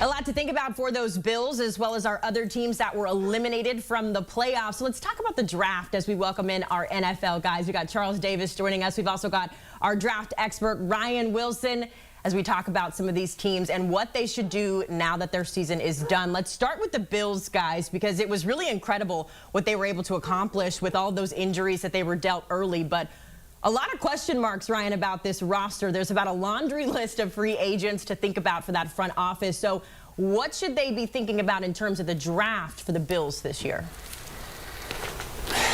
A lot to think about for those Bills, as well as our other teams that were eliminated from the playoffs. So let's talk about the draft as we welcome in our NFL guys. We got Charles Davis joining us. We've also got our draft expert, Ryan Wilson, as we talk about some of these teams and what they should do now that their season is done. Let's start with the Bills, guys, because it was really incredible what they were able to accomplish with all those injuries that they were dealt early. But a lot of question marks, Ryan, about this roster. There's about a laundry list of free agents to think about for that front office. So what should they be thinking about in terms of the draft for the Bills this year?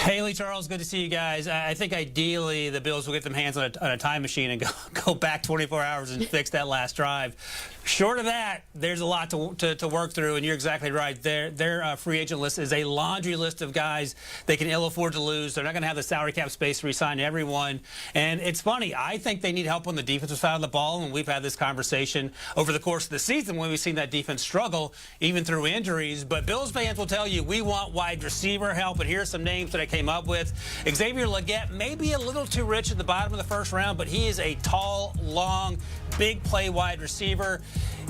Haley, Charles, good to see you guys. I think ideally the Bills will get their hands on a time machine and go back 24 hours and fix that last drive. Short of that, there's a lot to work through, and you're exactly right. Their free agent list is a laundry list of guys they can ill afford to lose. They're not going to have the salary cap space to re-sign everyone. And it's funny, I think they need help on the defensive side of the ball, and we've had this conversation over the course of the season when we've seen that defense struggle, even through injuries. But Bills fans will tell you, we want wide receiver help, and here's some names that I came up with. Xavier Legette may be a little too rich at the bottom of the first round, but he is a tall, long, big play wide receiver.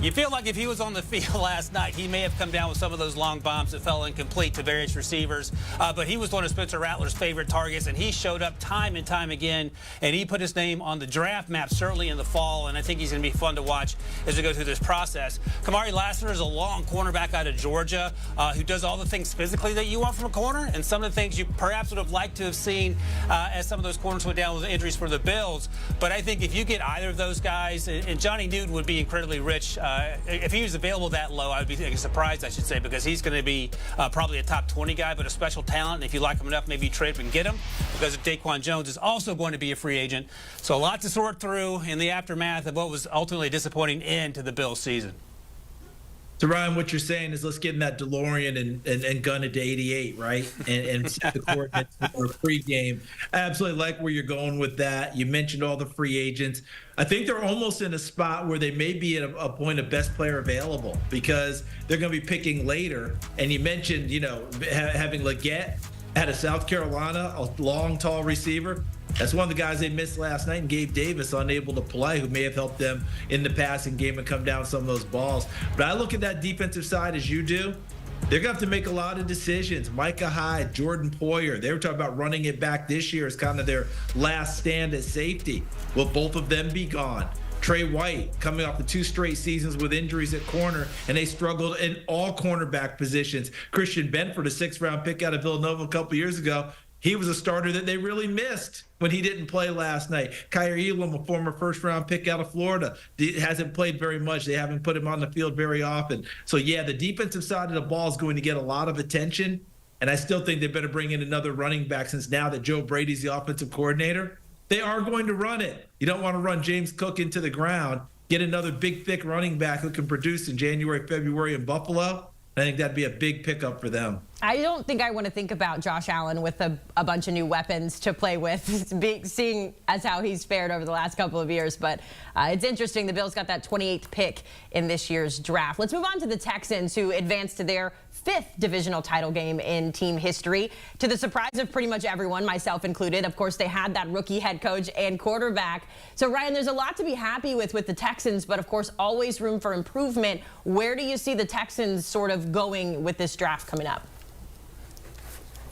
You feel like if he was on the field last night, he may have come down with some of those long bombs that fell incomplete to various receivers. But he was one of Spencer Rattler's favorite targets, and he showed up time and time again, and he put his name on the draft map, certainly in the fall, and I think he's going to be fun to watch as we go through this process. Kamari Lassiter is a long cornerback out of Georgia who does all the things physically that you want from a corner, and some of the things you perhaps would have liked to have seen as some of those corners went down with injuries for the Bills. But I think if you get either of those guys, and Johnny Newton would be incredibly rich. If he was available that low, I would be surprised, I should say, because he's going to be probably a top 20 guy, but a special talent. And if you like him enough, maybe you trade him and get him, because Daquan Jones is also going to be a free agent. So a lot to sort through in the aftermath of what was ultimately a disappointing end to the Bills season. So, Ryan, what you're saying is let's get in that DeLorean and gun it to 88, right? And set the coordinates for a pregame. I absolutely like where you're going with that. You mentioned all the free agents. I think they're almost in a spot where they may be at a point of best player available because they're going to be picking later. And you mentioned, having Legette out of South Carolina, a long, tall receiver. That's one of the guys they missed last night, and Gabe Davis unable to play, who may have helped them in the passing game and come down some of those balls. But I look at that defensive side as you do. They're going to have to make a lot of decisions. Micah Hyde, Jordan Poyer, they were talking about running it back this year as kind of their last stand at safety. Will both of them be gone? Trey White coming off the 2 straight seasons with injuries at corner, and they struggled in all cornerback positions. Christian Benford, a 6th-round pick out of Villanova a couple years ago, he was a starter that they really missed when he didn't play last night. Kyer Elam, a former 1st-round pick out of Florida, hasn't played very much. They haven't put him on the field very often. So, yeah, the defensive side of the ball is going to get a lot of attention, and I still think they better bring in another running back since now that Joe Brady's the offensive coordinator. They are going to run it. You don't want to run James Cook into the ground. Get another big, thick running back who can produce in January, February in Buffalo. I think that'd be a big pickup for them. I don't think I want to think about Josh Allen with a bunch of new weapons to play with, seeing as how he's fared over the last couple of years. But it's interesting. The Bills got that 28th pick in this year's draft. Let's move on to the Texans, who advanced to their 5th divisional title game in team history, to the surprise of pretty much everyone, myself included. Of course, they had that rookie head coach and quarterback. So, Ryan, there's a lot to be happy with the Texans, but, of course, always room for improvement. Where do you see the Texans sort of going with this draft coming up?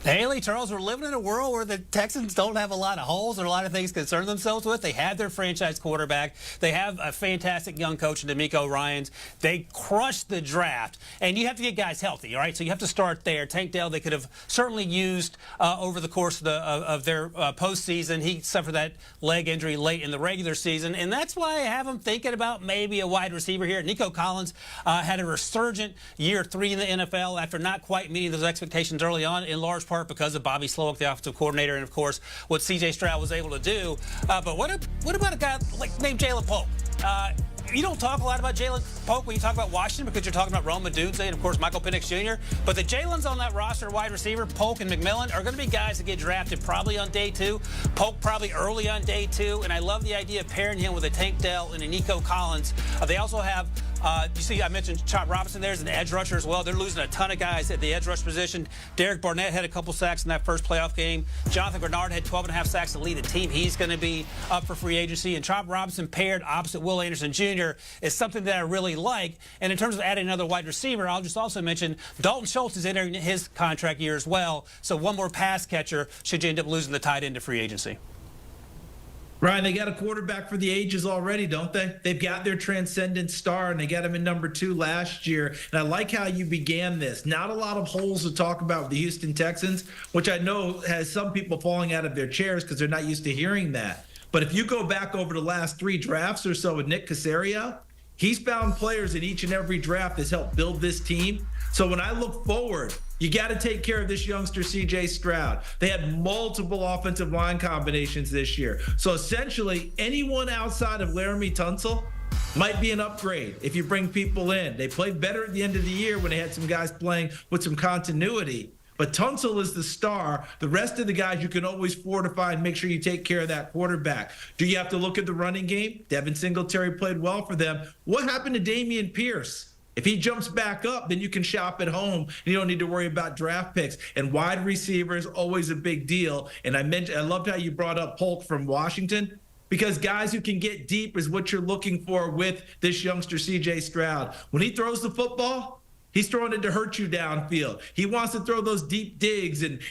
Haley, Charles, we're living in a world where the Texans don't have a lot of holes or a lot of things to concern themselves with. They have their franchise quarterback. They have a fantastic young coach in D'Amico Ryans. They crushed the draft, and you have to get guys healthy, all right? So you have to start there. Tank Dell, they could have certainly used over the course of their postseason. He suffered that leg injury late in the regular season, and that's why I have him thinking about maybe a wide receiver here. Nico Collins had a resurgent year 3 in the NFL after not quite meeting those expectations early on, in large part because of Bobby Slowick, the offensive coordinator, and of course what C.J. Stroud was able to do. But what about a guy named Jalen Polk? You don't talk a lot about Jalen Polk when you talk about Washington because you're talking about Rome Odunze and, of course, Michael Penix Jr. But the Jalen's on that roster, wide receiver, Polk and McMillan, are going to be guys that get drafted probably on day 2. Polk probably early on day 2. And I love the idea of pairing him with a Tank Dell and a Nico Collins. They also have You see, I mentioned Chop Robinson. There's an edge rusher as well. They're losing a ton of guys at the edge rush position. Derek Barnett had a couple sacks in that first playoff game. Jonathan Grenard had 12.5 sacks to lead the team. He's going to be up for free agency. And Chop Robinson paired opposite Will Anderson Jr. is something that I really like. And in terms of adding another wide receiver, I'll just also mention Dalton Schultz is entering his contract year as well. So one more pass catcher should you end up losing the tight end to free agency. Ryan, they got a quarterback for the ages already, don't they? They've got their transcendent star, and they got him in number 2 last year. And I like how you began this. Not a lot of holes to talk about with the Houston Texans, which I know has some people falling out of their chairs because they're not used to hearing that. But if you go back over the last 3 drafts or so with Nick Caserio, he's found players in each and every draft that's helped build this team. So when I look forward, you got to take care of this youngster, C.J. Stroud. They had multiple offensive line combinations this year. So essentially, anyone outside of Laramie Tunsil might be an upgrade if you bring people in. They played better at the end of the year when they had some guys playing with some continuity. But Tunsil is the star. The rest of the guys you can always fortify and make sure you take care of that quarterback. Do you have to look at the running game? Devin Singletary played well for them. What happened to Dameon Pierce? If he jumps back up, then you can shop at home. You don't need to worry about draft picks. And wide receiver is always a big deal. And I loved how you brought up Polk from Washington, because guys who can get deep is what you're looking for with this youngster, C.J. Stroud. When he throws the football, he's throwing it to hurt you downfield. He wants to throw those deep digs and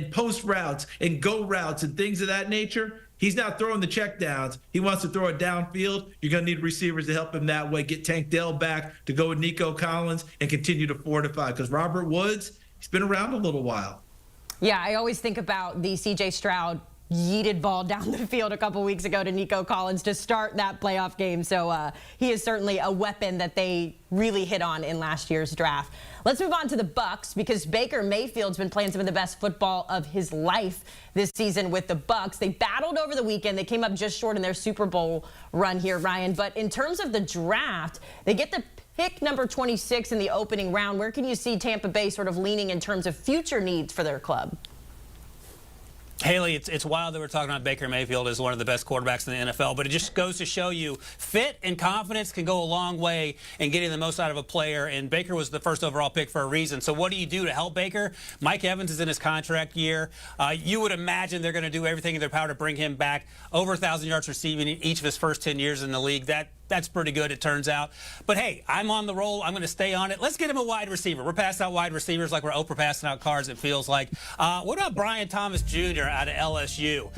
post routes and go routes and things of that nature. He's not throwing the checkdowns. He wants to throw it downfield. You're going to need receivers to help him that way. Get Tank Dell back to go with Nico Collins and continue to fortify, because Robert Woods, he's been around a little while. Yeah, I always think about the C.J. Stroud yeeted ball down the field a couple weeks ago to Nico Collins to start that playoff game. So he is certainly a weapon that they really hit on in last year's draft. Let's move on to the Bucs, because Baker Mayfield's been playing some of the best football of his life this season with the Bucs. They battled over the weekend. They came up just short in their Super Bowl run here, Ryan. But in terms of the draft, they get the pick number 26 in the opening round. Where can you see Tampa Bay sort of leaning in terms of future needs for their club? Haley, it's wild that we're talking about Baker Mayfield as one of the best quarterbacks in the NFL, but it just goes to show you fit and confidence can go a long way in getting the most out of a player, and Baker was the first overall pick for a reason. So what do you do to help Baker? Mike Evans is in his contract year. You would imagine they're going to do everything in their power to bring him back. Over 1,000 yards receiving in each of his first 10 years in the league. That's pretty good, it turns out. But, hey, I'm on the roll. I'm going to stay on it. Let's get him a wide receiver. We're passing out wide receivers like we're Oprah passing out cars, it feels like. What about Brian Thomas Jr. out of LSU?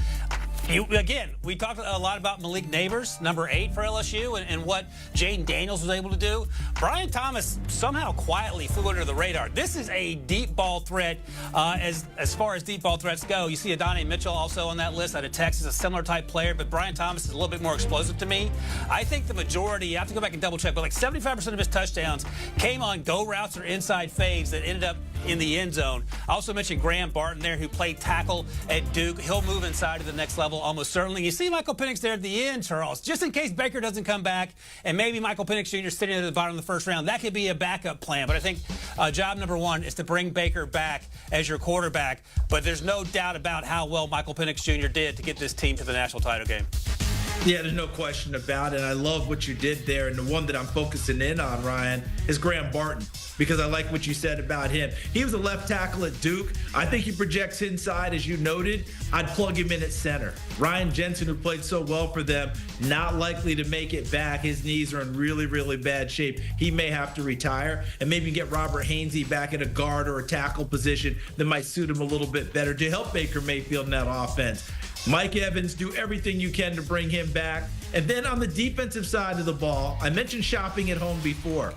Again, we talked a lot about Malik Neighbors, number 8 for LSU, and what Jaden Daniels was able to do. Brian Thomas somehow quietly flew under the radar. This is a deep ball threat as far as deep ball threats go. You see Adonai Mitchell also on that list out of Texas, a similar type player, but Brian Thomas is a little bit more explosive to me. I think the majority, I have to go back and double check, but like 75% of his touchdowns came on go routes or inside fades that ended up in the end zone. I also mentioned Graham Barton there, who played tackle at Duke. He'll move inside to the next level almost certainly. You see Michael Penix there at the end, Charles, just in case Baker doesn't come back and maybe Michael Penix Jr. sitting at the bottom of the first round. That could be a backup plan. But I think job number 1 is to bring Baker back as your quarterback. But there's no doubt about how well Michael Penix Jr. did to get this team to the national title game. Yeah, there's no question about it. I love what you did there. And the one that I'm focusing in on, Ryan, is Graham Barton, because I like what you said about him. He was a left tackle at Duke. I think he projects inside, as you noted. I'd plug him in at center. Ryan Jensen, who played so well for them, not likely to make it back. His knees are in really, really bad shape. He may have to retire, and maybe get Robert Hainsey back at a guard or a tackle position that might suit him a little bit better to help Baker Mayfield in that offense. Mike Evans, do everything you can to bring him back. And then on the defensive side of the ball, I mentioned shopping at home before.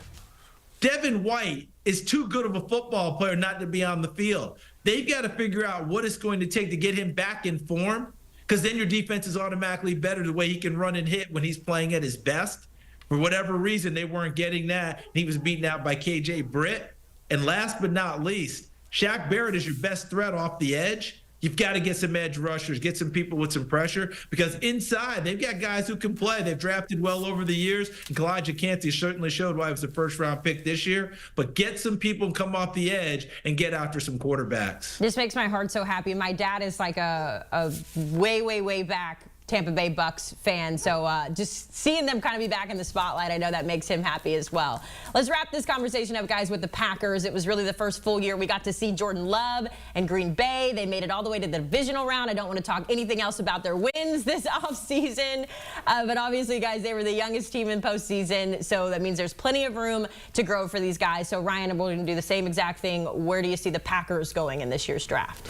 Devin White is too good of a football player not to be on the field. They've got to figure out what it's going to take to get him back in form, because then your defense is automatically better the way he can run and hit when he's playing at his best. For whatever reason, they weren't getting that. He was beaten out by KJ Britt. And last but not least, Shaq Barrett is your best threat off the edge. You've got to get some edge rushers, get some people with some pressure, because inside they've got guys who can play. They've drafted well over the years, and Kalijah Kancey certainly showed why he was the first-round pick this year. But get some people and come off the edge and get after some quarterbacks. This makes my heart so happy. My dad is like a way, way, way back Tampa Bay Bucs fan. So just seeing them kind of be back in the spotlight, I know that makes him happy as well. Let's wrap this conversation up, guys, with the Packers. It was really the first full year we got to see Jordan Love and Green Bay. They made it all the way to the Divisional Round. I don't want to talk anything else about their wins this offseason. But obviously, guys, they were the youngest team in postseason. So that means there's plenty of room to grow for these guys. So, Ryan, we're going to do the same exact thing. Where do you see the Packers going in this year's draft?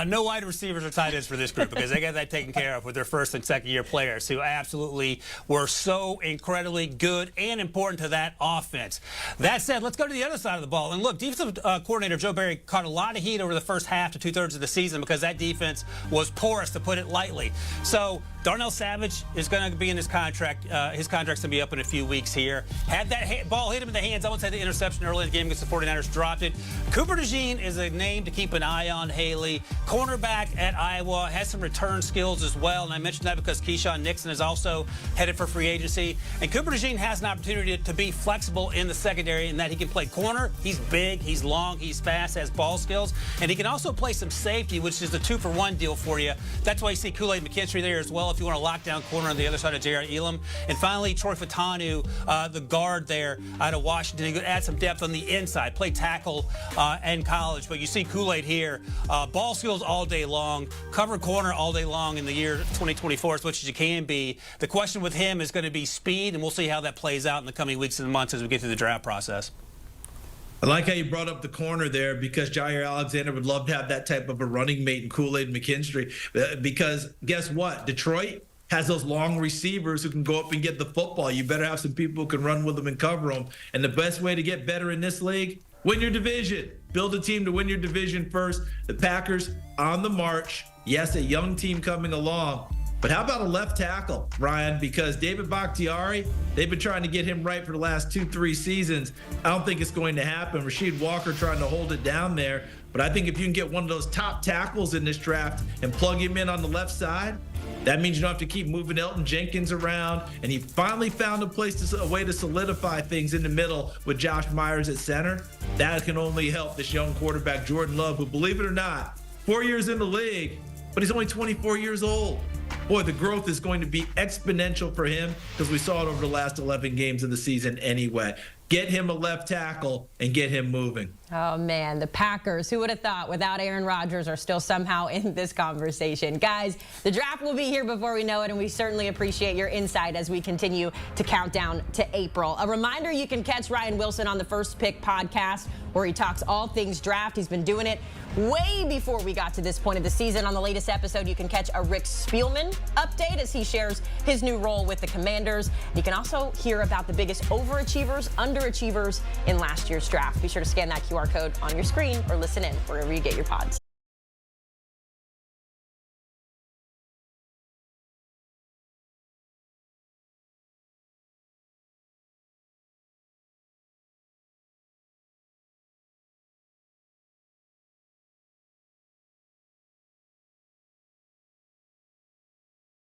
No wide receivers or tight ends for this group because they got that taken care of with their first and second year players who absolutely were so incredibly good and important to that offense. That said, let's go to the other side of the ball. And look, defensive coordinator Joe Barry caught a lot of heat over the first half to two-thirds of the season because that defense was porous, to put it lightly. So Darnell Savage is going to be in his contract. His contract's going to be up in a few weeks here. Had that ball hit him in the hands. I would say the interception early in the game against the 49ers dropped it. Cooper DeJean is a name to keep an eye on. Haley, cornerback at Iowa, has some return skills as well. And I mentioned that because Keyshawn Nixon is also headed for free agency. And Cooper DeJean has an opportunity to be flexible in the secondary in that he can play corner. He's big, he's long, he's fast, has ball skills. And he can also play some safety, which is the 2-for-1 deal for you. That's why you see Kool-Aid McKinstry there as well if you want a lockdown corner on the other side of J.R. Elam. And finally, Troy Fatanu, the guard there out of Washington. He could add some depth on the inside, play tackle in college. But you see Kool-Aid here, ball skills all day long, cover corner all day long in the year 2024 as much as you can be. The question with him is going to be speed, and we'll see how that plays out in the coming weeks and months as we get through the draft process. I like how you brought up the corner there because Jair Alexander would love to have that type of a running mate in Kool-Aid McKinstry because guess what? Detroit has those long receivers who can go up and get the football. You better have some people who can run with them and cover them. And the best way to get better in this league, win your division. Build a team to win your division first. The Packers on the march. Yes, a young team coming along. But how about a left tackle, Ryan? Because David Bakhtiari, they've been trying to get him right for the last 2-3 seasons. I don't think it's going to happen. Rasheed Walker trying to hold it down there. But I think if you can get one of those top tackles in this draft and plug him in on the left side, that means you don't have to keep moving Elton Jenkins around. And he finally found a way to solidify things in the middle with Josh Myers at center. That can only help this young quarterback, Jordan Love, who, believe it or not, 4 years in the league, but he's only 24 years old. Boy, the growth is going to be exponential for him because we saw it over the last 11 games of the season anyway. Get him a left tackle and get him moving. Oh, man, the Packers, who would have thought without Aaron Rodgers are still somehow in this conversation. Guys, the draft will be here before we know it, and we certainly appreciate your insight as we continue to count down to April. A reminder, you can catch Ryan Wilson on the First Pick podcast where he talks all things draft. He's been doing it way before we got to this point of the season. On the latest episode, you can catch a Rick Spielman update as he shares his new role with the Commanders. You can also hear about the biggest overachievers, underachievers in last year's draft. Be sure to scan that QR code on your screen or listen in wherever you get your pods.